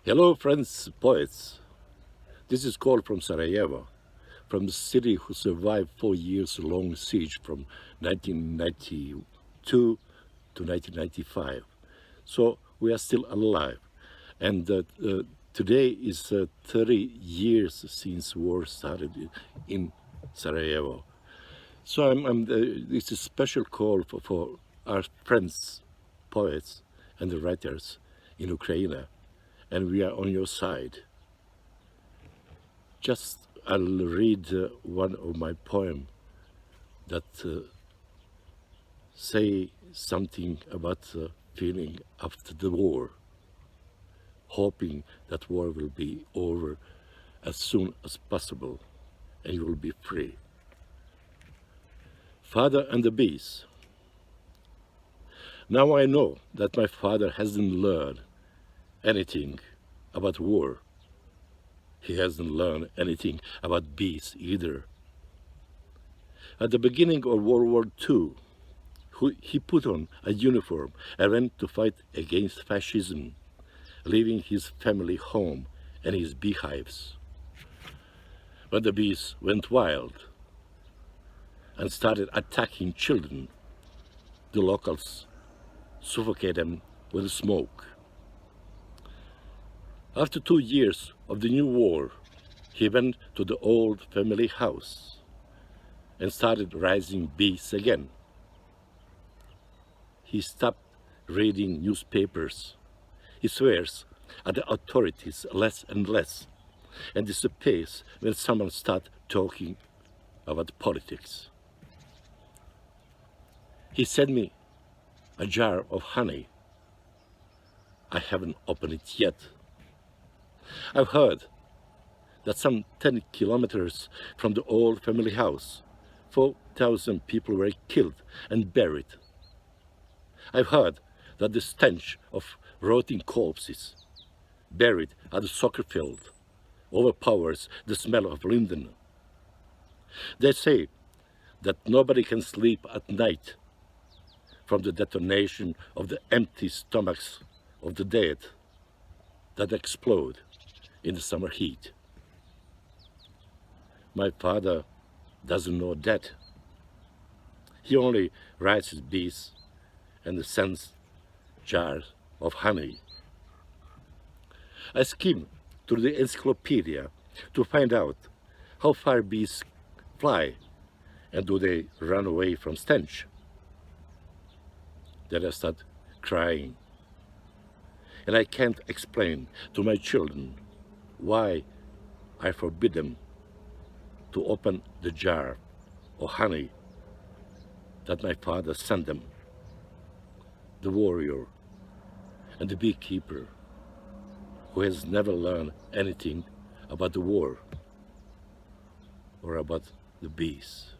Hello, friends, poets. This is call from Sarajevo, from the city who survived 4 years long siege from 1992 to 1995. So we are still alive. And today is 30 years since war started in Sarajevo. So it's a special call for our friends, poets, and the writers in Ukraine, and we are on your side. Just I'll read one of my poem that say something about feeling after the war, hoping that war will be over as soon as possible and you will be free. Father and the Bees. Now I know that my father hasn't learned anything about war. He hasn't learned anything about bees either. At the beginning of World War II, he put on a uniform and went to fight against fascism, leaving his family home and his beehives. When the bees went wild and started attacking children, the locals suffocated them with smoke. After 2 years of the new war, he went to the old family house and started raising bees again. He stopped reading newspapers. He swears at the authorities less and less, and disappears when someone starts talking about politics. He sent me a jar of honey. I haven't opened it yet. I've heard that some 10 kilometers from the old family house, 4,000 people were killed and buried. I've heard that the stench of rotting corpses buried at the soccer field overpowers the smell of linden. They say that nobody can sleep at night from the detonation of the empty stomachs of the dead that explode in the summer heat. My father doesn't know that. He only raises bees and sends jars of honey. I skimmed through the encyclopedia to find out how far bees fly and do they run away from stench. Then I start crying. And I can't explain to my children why I forbid them to open the jar of honey that my father sent them. The warrior and the beekeeper who has never learned anything about the war or about the bees.